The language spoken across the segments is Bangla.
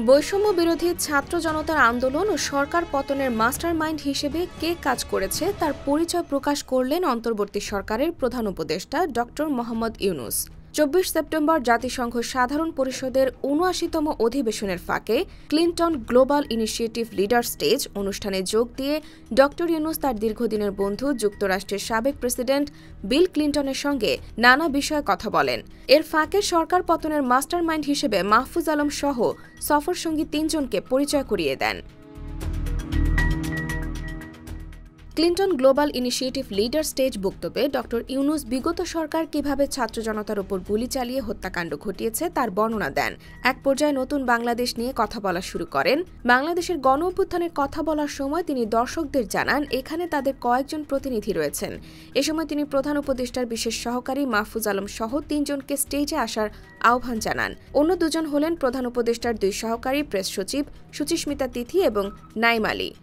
বৈষম্য বিরোধী ছাত্র জনতার আন্দোলন ও সরকার পতনের মাস্টারমাইন্ড হিসেবে কে কাজ করেছে তার পরিচয় প্রকাশ করলেন অন্তর্বর্তী সরকারের প্রধান উপদেষ্টা ড. মোহাম্মদ ইউনূস। ২৪ সেপ্টেম্বর জাতিসংঘ সাধারণ পরিষদের ৭৯তম অধিবেশনের ফাঁকে Clinton Global Initiative leader stage অনুষ্ঠানে যোগ দিয়ে ড. ইউনূস তার দীর্ঘদিনের বন্ধু যুক্তরাষ্ট্রের সাবেক প্রেসিডেন্ট বিল ক্লিনটনের সঙ্গে নানা বিষয়ে কথা বলেন। এর ফাঁকে সরকার পতনের মাস্টারমাইন্ড হিসেবে মাহফুজ আলম সহ সফরসঙ্গী ৩ জনকে পরিচয় করিয়ে দেন। Clinton Global Initiative leader stage বক্তব্যে ড. ইউনূস বিগত সরকার কিভাবে ছাত্র জনতার ওপর গুলি চালিয়ে হত্যাকাণ্ড ঘটিয়েছে তার বর্ণনা দেন। এক পর্যায়ে নতুন বাংলাদেশ নিয়ে কথা বলা শুরু করেন। বাংলাদেশের গণ-অভ্যুত্থানের কথা বলার সময় তিনি দর্শকদের জানান এখানে তাদের কয়েকজন প্রতিনিধি রয়েছেন। এ সময় তিনি প্রধান উপদেষ্টার বিশেষ সহকারী মাহফুজ আলম সহ ৩ জনকে স্টেজে আসার আহ্বান জানান। অন্য ২ জন হলেন প্রধান উপদেষ্টার ২ সহকারী প্রেস সচিব সুচিস্মিতা তিথি এবং নাইম আলী।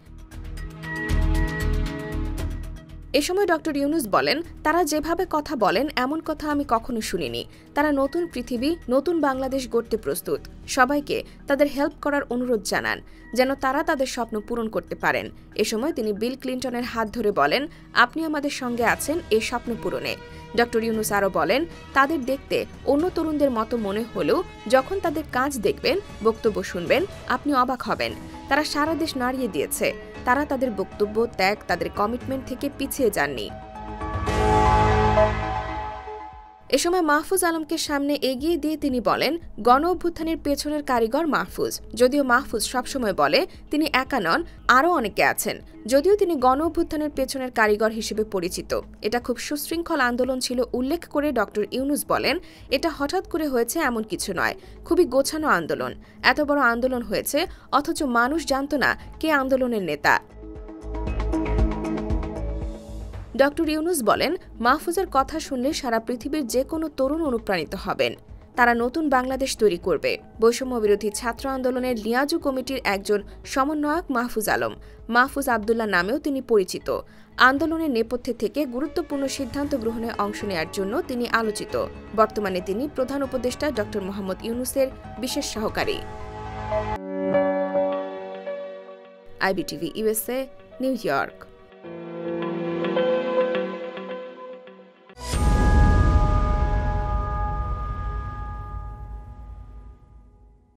এ সময় ড. ইউনূস বলেন, তারা যেভাবে কথা বলেন এমন কথা আমি কখনো শুনিনি। তারা নতুন পৃথিবী, নতুন বাংলাদেশ গড়তে প্রস্তুত। সবাইকে তাদের হেল্প করার অনুরোধ জানান যেন তারা তাদের স্বপ্ন পূরণ করতে পারেন। এ সময় তিনি বিল ক্লিনটনের হাত ধরে বলেন, আপনি আমাদের সঙ্গে আছেন এই স্বপ্ন পূরণে। ড. ইউনূস আরও বলেন, তাদের দেখতে অন্য তরুণদের মতো মনে হলেও যখন তাদের কাজ দেখবেন, বক্তব্য শুনবেন, আপনি অবাক হবেন। তারা সারা দেশ নাড়িয়ে দিয়েছে। তারা তাদের বক্তব্য, ত্যাগ, তাদের কমিটমেন্ট থেকে পিছিয়ে যাননি। এ সময় মাহফুজ আলমকে সামনে এগিয়ে দিয়ে তিনি বলেন, গণ-অভ্যুত্থানের পেছনের কারিগর মাহফুজ। যদিও মাহফুজ সবসময় বলে তিনি একা নন, আরও অনেকে আছেন। যদিও তিনি গণ-অভ্যুত্থানের পেছনের কারিগর হিসেবে পরিচিত। এটা খুব সুশৃঙ্খল আন্দোলন ছিল উল্লেখ করে ড. ইউনূস বলেন, এটা হঠাৎ করে হয়েছে এমন কিছু নয়, খুবই গোছানো আন্দোলন। এত বড় আন্দোলন হয়েছে অথচ মানুষ জানত না কে আন্দোলনের নেতা। ড. ইউনূস বলেন, মাহফুজের কথা শুনলে সারা পৃথিবীর যে কোনো তরুণ অনুপ্রাণিত হবেন। তারা নতুন বাংলাদেশ তৈরি করবে। বৈষম্য বিরোধী ছাত্র আন্দোলনের লিয়াজু কমিটির একজন সমন্বয়ক মাহফুজ আলম, মাহফুজ আবদুল্লাহ নামেও তিনি পরিচিত। আন্দোলনের নেপথ্যে থেকে গুরুত্বপূর্ণ সিদ্ধান্ত গ্রহণে অংশ নেয়ার জন্য তিনি আলোচিত। বর্তমানে তিনি প্রধান উপদেষ্টা ড. মোহাম্মদ ইউনূসের বিশেষ সহকারী। IBTV USA, new York.